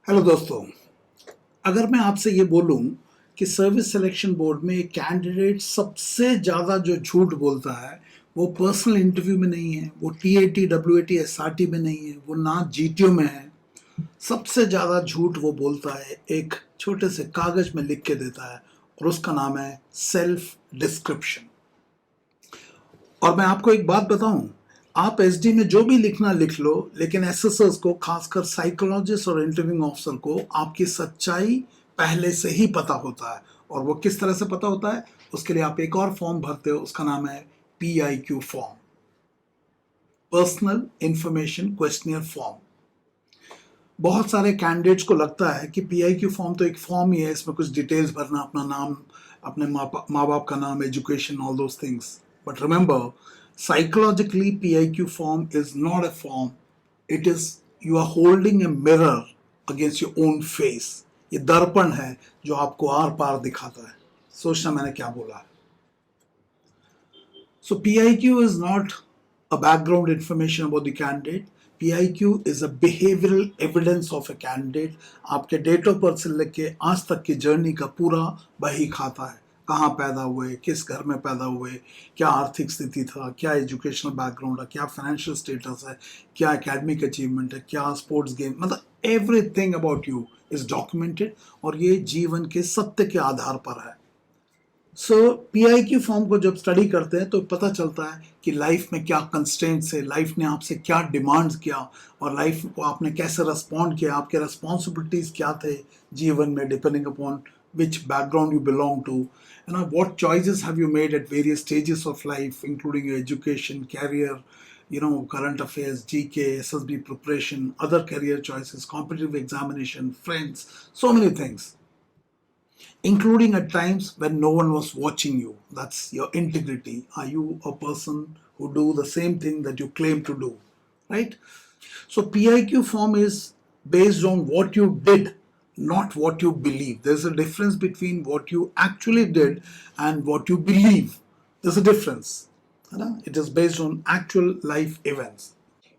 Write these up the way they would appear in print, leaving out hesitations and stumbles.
Hello दोस्तों। अगर मैं आपसे ये बोलूं कि सर्विस सिलेक्शन बोर्ड में एक कैंडिडेट सबसे ज़्यादा जो झूठ बोलता है वो पर्सनल इंटरव्यू में नहीं है, वो टीएटी डब्ल्यूएटी एसआरटी में नहीं है, वो ना जीटीओ में है। सबसे ज़्यादा झूठ वो बोलता है एक छोटे से कागज में लिख के देता है और उसका नाम है सेल्फ डिस्क्रिप्शन। और मैं आपको एक बात बताऊं, आप एसडी में जो भी लिखना लिख लो, लेकिन एसएसएस को, खासकर साइकोलॉजिस्ट और इंटरव्यूइंग ऑफिसर को, आपकी सच्चाई पहले से ही पता होता है। और वो किस तरह से पता होता है, उसके लिए आप एक और फॉर्म भरते हो, उसका नाम है PIQ form, personal information questionnaire form. बहुत सारे कैंडिडेट्स को लगता है कि पीआईक्यू फॉर्म तो एक फॉर्म ही है, इसमें कुछ डिटेल्स भरना, अपना नाम, अपने माँ बाप का नाम, education, all those things. But remember, psychologically PIQ form is not a form. It is, you are holding a mirror against your own face. ये दर्पण है जो आपको आर पार दिखाता है। सोचना मैंने क्या बोला है। So PIQ is not a background information about the candidate. PIQ is a behavioral evidence of a candidate. आपके डेट ऑफ बर्थ से लेके आज तक की जर्नी का पूरा बही खाता है। कहाँ पैदा हुए, किस घर में पैदा हुए, क्या आर्थिक स्थिति था, क्या एजुकेशनल बैकग्राउंड है, क्या फाइनेंशियल स्टेटस है, क्या एकेडमिक अचीवमेंट है, क्या स्पोर्ट्स गेम, मतलब everything about you is documented. और ये जीवन के सत्य के आधार पर है। सो पीआईक्यू फॉर्म को जब स्टडी करते हैं तो पता चलता है कि लाइफ में क्या कंस्ट्रेंट्स है, लाइफ ने आपसे क्या डिमांड्स किया, और लाइफ को आपने कैसे रिस्पॉन्ड किया, आपके रिस्पॉन्सिबिलिटीज क्या थे जीवन में, depending upon which background you belong to, what choices have you made at various stages of life, including your education, career, current affairs, GK, SSB preparation, other career choices, competitive examination, friends, so many things, including at times when no one was watching you. That's your integrity. Are you a person who do the same thing that you claim to do, right? So PIQ form is based on what you did, not what you believe. There's a difference between what you actually did and what you believe. There's a difference. It is based on actual life events.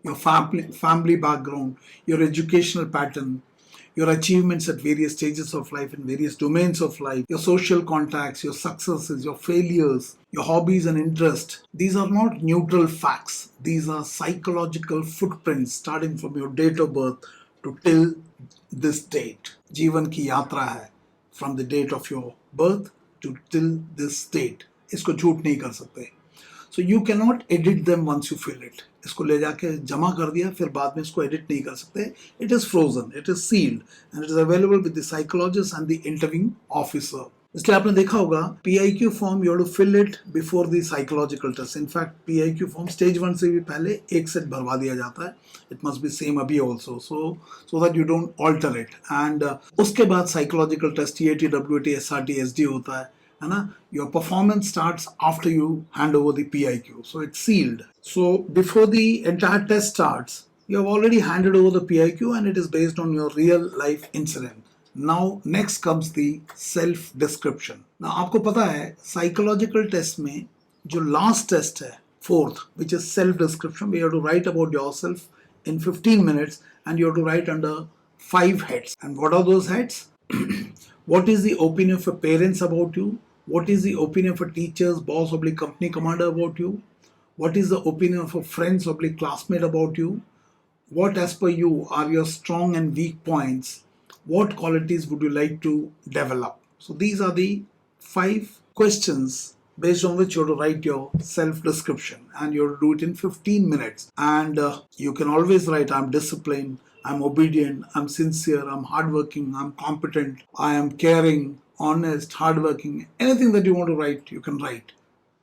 Your family background, your educational pattern, your achievements at various stages of life in various domains of life, your social contacts, your successes, your failures, your hobbies and interests. These are not neutral facts. These are psychological footprints starting from your date of birth to till this date. जीवन की यात्रा है from the date of your birth to till this date. इसको झूठ नहीं कर सकते. So you cannot edit them once you fill it. इसको ले जाके जमा कर दिया, फिर बाद में इसको एडिट नहीं कर सकते. It is frozen, it is sealed, and it is available with the psychologist and the interviewing officer. इसलिए आपने देखा होगा PIQ form you have to fill it before the psychological test. In fact PIQ form stage 1 से भी पहले एक set भरवा दिया जाता है. It must be same अभी also, so that you don't alter it. And उसके बाद psychological test TAT, WAT, SRT, SD होता है ना. Your performance starts after you hand over the PIQ, so it's sealed. So before the entire test starts, you have already handed over the PIQ and it is based on your real life incident. Now next comes the self description. Now आपको पता है psychological test में जो last test है, fourth, which is self description, where you have to write about yourself in 15 minutes and you have to write under 5 heads. And what are those heads? What is the opinion of your parents about you? What is the opinion of a teacher's boss or company commander about you? What is the opinion of a friend's or classmate about you? What, as per you, are your strong and weak points? What qualities would you like to develop? So these are the 5 questions based on which you have to write your self-description, and you have to do it in 15 minutes. And you can always write, I'm disciplined, I'm obedient, I'm sincere, I'm hardworking, I'm competent, I am caring, honest, hardworking. Anything that you want to write, you can write.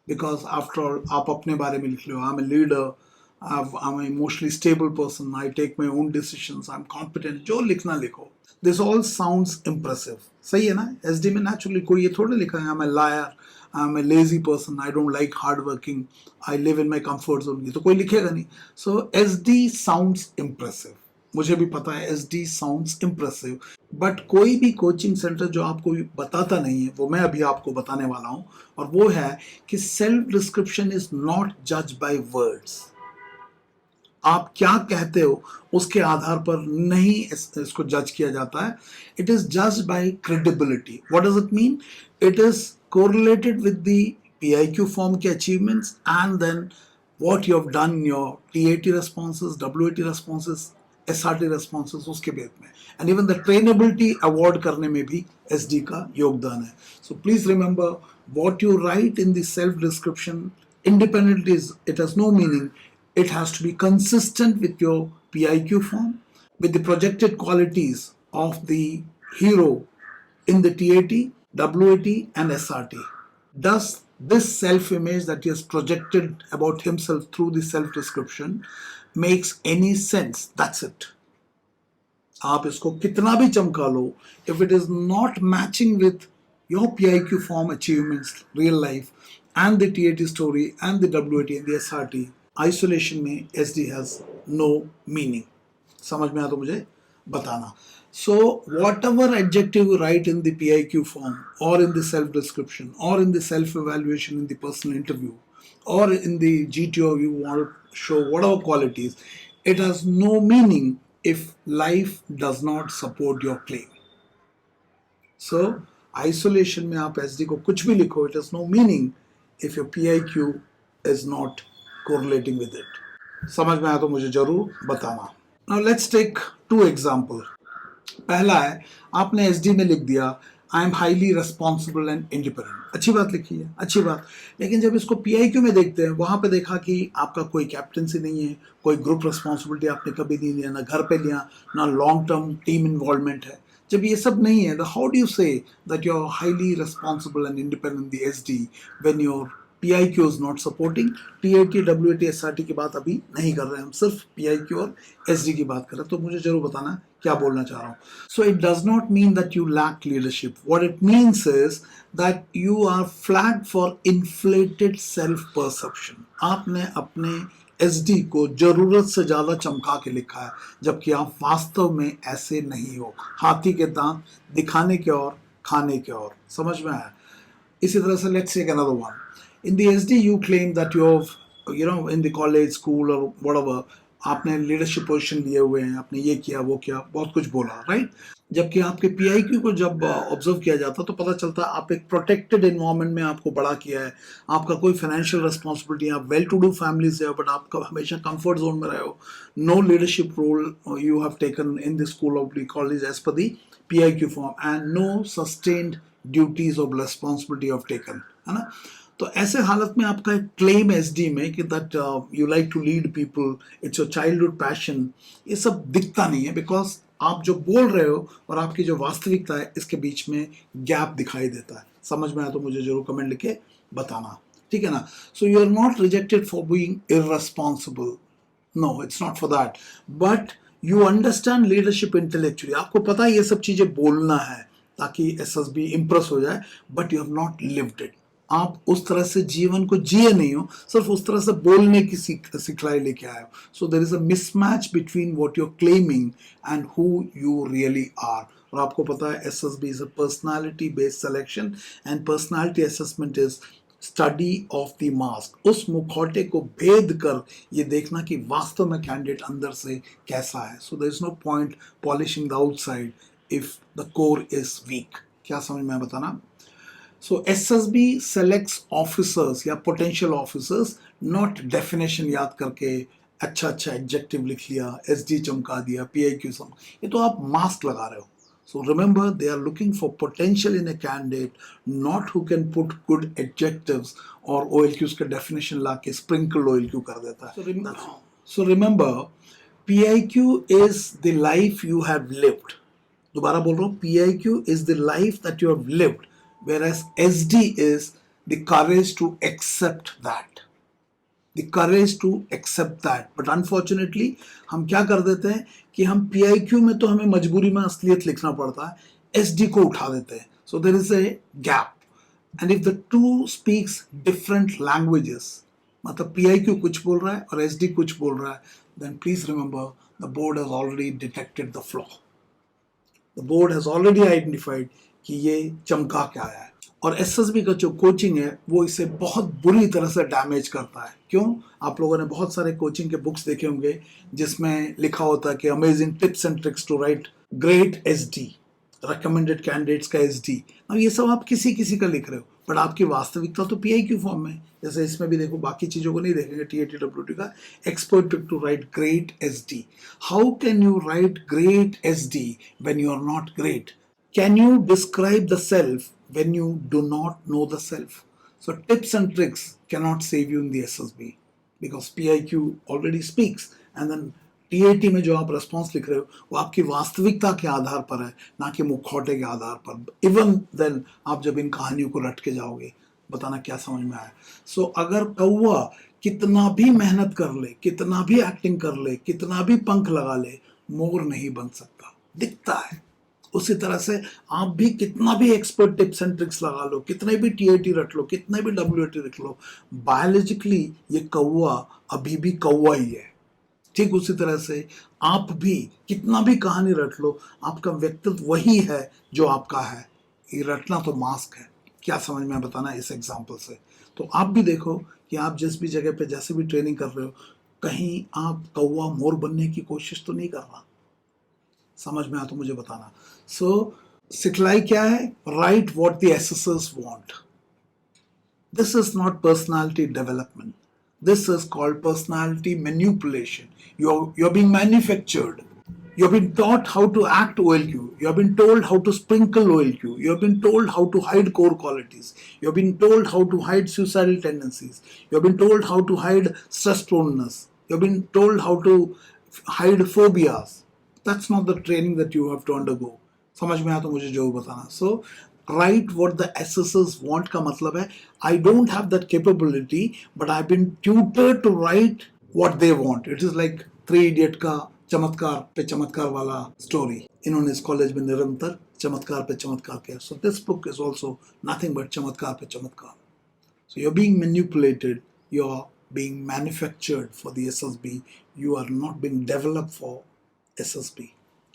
Because after all, आप अपने बारे में लिख लो, I'm a leader, I'm an emotionally stable person, I take my own decisions, I'm competent. जो लिखना लिखो. This all sounds impressive. सही है ना? SD में naturally कोई ये थोड़ा लिखा है, I'm a liar, I'm a lazy person, I don't like hard working, I live in my comfort zone. ये तो कोई लिखेगा नहीं. So SD sounds impressive. मुझे भी पता है SD sounds impressive. बट कोई भी कोचिंग सेंटर जो आपको बताता नहीं है, वो मैं अभी आपको बताने वाला हूं. और वो है कि सेल्फ डिस्क्रिप्शन इज नॉट जज बाय वर्ड्स. आप क्या कहते हो उसके आधार पर नहीं इसको जज किया जाता है. इट इज जज by credibility. What does it mean? It is correlated with the PIQ form के achievements and then what you have done in your TAT responses, WAT responses, SRT responses उसके बेस में, and even the trainability award करने में भी SD का योगदान है. So please remember, what you write in the self description independently it has no meaning. It has to be consistent with your PIQ form, with the projected qualities of the hero in the TAT, WAT and SRT. Does this self-image that he has projected about himself through the self-description makes any sense? That's it. आप इसको कितना भी चमका लो, if it is not matching with your PIQ form achievements, real life, and the TAT story, and the WAT and the SRT, isolation में SD has no meaning. समझ में आया तो मुझे बताना. So whatever adjective you write in the PIQ form or in the self description or in the self evaluation in the personal interview or in the GTO, you want to show whatever qualities, it has no meaning if life does not support your claim. So isolation में आप SD को कुछ भी लिखो, it has no meaning if your PIQ is not correlating with it. समझ में आया तो मुझे जरूर बताना. Now let's take two examples. पहला है, आपने SD में लिख दिया I am highly responsible and independent. अच्छी बात लिखी है, अच्छी बात. लेकिन जब इसको PIQ में देखते हैं, वहां पे देखा कि आपका कोई कैप्टनसी नहीं है, कोई ग्रुप रिस्पॉन्सिबिलिटी आपने कभी नहीं लिया, ना घर पे लिया, ना लॉन्ग टर्म टीम इन्वॉल्वमेंट है. जब ये सब नहीं है, how do you say that you are highly responsible and independent the SD when your PIQ is not supporting? TAT, WAT, SRT की बात अभी नहीं कर रहे हैं, हम सिर्फ PIQ और SD की बात कर रहे हैं. तो मुझे जरूर बताना क्या बोलना चाह रहा हूँ. So it does not mean that you lack leadership. What it means is that you are flagged for inflated self-perception. आपने अपने SD को जरूरत से ज्यादा चमका के लिखा है, जबकि आप वास्तव में ऐसे नहीं हो. हाथी के दांत दिखाने के और खाने के और. समझ में आया? इसी तरह से let's take another one. In the SD you claim that you have, in the college, school or whatever, आपने लीडरशिप पोजीशन लिए हुए हैं, आपने ये किया वो किया, बहुत कुछ बोला, राइट. जबकि आपके PIQ को जब ऑब्जर्व किया जाता तो पता चलता है आप एक प्रोटेक्टेड एनवायरनमेंट में आपको बड़ा किया है, आपका कोई फाइनेंशियल रिस्पॉन्सिबिलिटी, आप वेल टू डू फैमिली से हो, बट आप हमेशा कंफर्ट जोन में रहे हो. No leadership role you have taken in the school of the college age पर the PIQ form and no sustained duties of responsibility of taken, है ना. तो ऐसे हालत में आपका एक क्लेम SD में कि that you like to lead people, it's your childhood passion, ये सब दिखता नहीं है, बिकॉज आप जो बोल रहे हो और आपकी जो वास्तविकता है इसके बीच में गैप दिखाई देता है. समझ में आया तो मुझे जरूर कमेंट लिखे बताना, ठीक है ना. So you are not rejected for being irresponsible, no, it's not for that, but you understand leadership intellectually. आपको पता है ये सब चीजें बोलना है ताकि SSB इंप्रेस हो जाए, but you have not lived it. आप उस तरह से जीवन को जिए नहीं हो, सिर्फ उस तरह से बोलने की सिखलाई लेके आए हो. So there is a mismatch between what you are claiming and who you really are. और आपको पता है SSB is a personality based selection and personality assessment is study of the mask. उस मुखौटे को भेद कर ये देखना कि वास्तव में कैंडिडेट अंदर से कैसा है. So there is no point polishing the outside if the core is weak. क्या समझ में बताना. So SSB selects officers या potential officers, not definition याद करके अच्छा अच्छा एडजेक्टिव लिख लिया, SD चमका दिया, PIQ सम, ये तो आप मास्क लगा रहे हो. So remember, they are looking for potential in a candidate, not who can put good adjectives और OLQs का definition ला के sprinkled OLQ कर देता है. So remember, PIQ is the life you have lived. दोबारा बोल रहा हूँ, PIQ is the life that you have lived. Whereas SD is the courage to accept that. The courage to accept that. But unfortunately, हम क्या कर देते हैं कि हम PIQ में तो हमें मजबूरी में असलियत लिखना पड़ता है, SD को उठा देते हैं. So there is a gap. And if the two speaks different languages, मतलब PIQ कुछ बोल रहा है और SD कुछ बोल रहा है, then please remember the board has already detected the flaw. The board has already identified कि ये चमका क्या है. और एसएसबी का जो कोचिंग है वो इसे बहुत बुरी तरह से डैमेज करता है। क्यों? आप लोगों ने बहुत सारे कोचिंग के बुक्स देखे होंगे जिसमें लिखा होता है कि amazing tips and tricks to write great SD, recommended candidates का एसडी। अब ये सब आप किसी किसी का लिख रहे हो, बट आपकी वास्तविकता तो पीआईक्यू फॉर्म में। जैसे इसमें भी देखो, बाकी चीजों को नहीं देखेंगे, टीएटी डब्ल्यूटी का expert trick to write great SD. How can you write great SD when you are not great? Can you describe the self when you do not know the self? So tips and tricks cannot save you in the SSB because PIQ already speaks, and then TAT में जो आप response लिख रहे हो वो आपकी वास्तविकता के आधार पर है, ना कि मुखौटे के आधार पर। इवन देन आप जब इन कहानियों को रट के जाओगे, बताना क्या समझ में आया। सो अगर कौवा कितना भी मेहनत कर ले, कितना भी एक्टिंग कर ले, कितना भी पंख लगा ले, मोर नहीं बन सकता, दिखता है। उसी तरह से आप भी कितना भी एक्सपर्ट टिप्स एंड ट्रिक्स लगा लो, कितने भी टीएटी रट लो, कितने भी डब्ल्यूएटी रख लो, बायोलॉजिकली ये कौवा अभी भी कौवा ही है। ठीक उसी तरह से आप भी कितना भी कहानी रट लो, आपका व्यक्तित्व वही है जो आपका है। ये रटना तो मास्क है। क्या समझ में बताना इस एग्जाम्पल से? तो आप भी देखो कि आप जिस भी जगह पे जैसे भी ट्रेनिंग कर रहे हो, कहीं आप कौवा मोर बनने की कोशिश तो नहीं कर रहा। समझ में आया तो मुझे बताना। सो सिखलाई क्या है? Right what the assessors want. This is not personality development, this is called personality manipulation. you're being manufactured. You've been taught how to act OLQ. You've been told how to sprinkle OLQ. You've been told how to hide core qualities. You've been told how to hide suicidal tendencies. You've been told how to hide stress proneness. You've been told how to hide phobias. That's not the training that you have to undergo. समझ में आया तो मुझे जो बताना। So write what the assessors want का मतलब है I don't have that capability but I've been tutored to write what they want. It is like three idiot का चमत्कार पे चमत्कार वाला स्टोरी। इन्होंने इस कॉलेज में निरंतर चमत्कार पे चमत्कार किया। So this book is also nothing but चमत्कार पे चमत्कार. So you're being manipulated, you're being manufactured for the SSB, you are not being developed for SSB.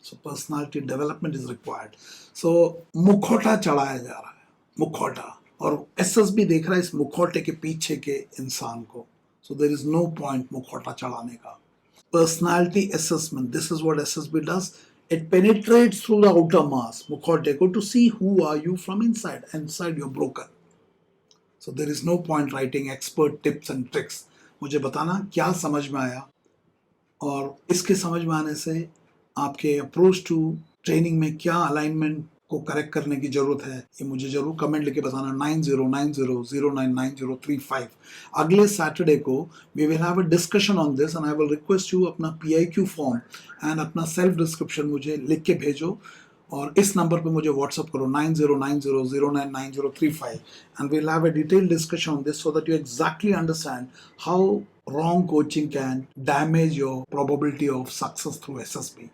So personality development is required. So मुखौटा चढ़ाया जा रहा है, मुखौटा, और SSB देख रहा है इस मुखौटे के पीछे के इंसान को। So there is no point मुखौटा चढ़ाने का। Personality assessment, this is what SSB does. It penetrates through the outer mass, मुखौटे को, to see who are you from inside. Inside you're broken. So there is no point writing expert tips and tricks. मुझे बताना क्या समझ में आया, और इसके समझ में आने से आपके अप्रोच टू ट्रेनिंग में क्या अलाइनमेंट को करेक्ट करने की जरूरत है, ये मुझे जरूर कमेंट लिखे बताना 9090099035। अगले सैटरडे को we will have a discussion on this and I will request you अपना पीआईक्यू फॉर्म एंड अपना सेल्फ डिस्क्रिप्शन मुझे लिख के भेजो, और इस नंबर पे मुझे व्हाट्सअप करो 9090099035 and we'll have a detailed discussion on this so that you exactly understand how wrong coaching can damage your probability of success through SSB.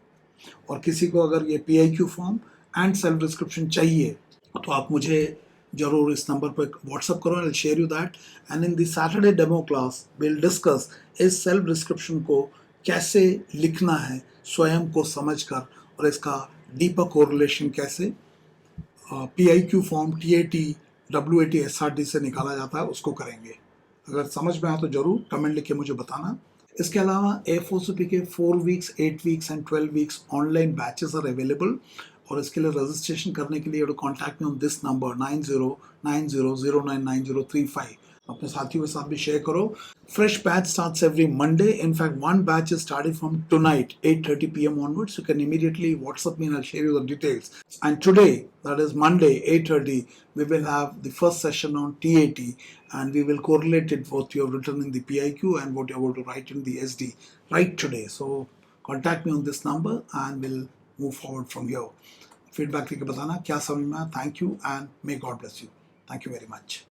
और किसी को अगर ये PIQ form and self description चाहिए तो आप मुझे जरूर इस नंबर पर व्हाट्सअप करो, I will share you that. And in the Saturday demo class we will discuss इस सेल्फ डिस्क्रिप्शन को कैसे लिखना है स्वयं को समझकर, और इसका डीपर कोरिलेशन कैसे PIQ फॉर्म TAT WAT SRT से निकाला जाता है, उसको करेंगे। अगर समझ में आया तो जरूर कमेंट लिख के मुझे बताना। इसके अलावा A4CP के 4 weeks, 8 weeks and 12 weeks online batches are available, और इसके लिए रजिस्ट्रेशन करने के लिए contact me on this number 9090099035। अपने साथियों के साथ भी शेयर करो। Fresh batch starts every Monday. In fact, one batch is starting from tonight, 8:30 p.m. onwards. You can immediately WhatsApp me and I'll share you the details. And today, that is Monday, 8:30, we will have the first session on TAT, and we will correlate it what you have written in the PIQ and what you are going to write in the SD right today. So contact me on this number and we'll move forward from here. Feedback लेके बताना क्या समझ में आया। Thank you and may God bless you. Thank you very much.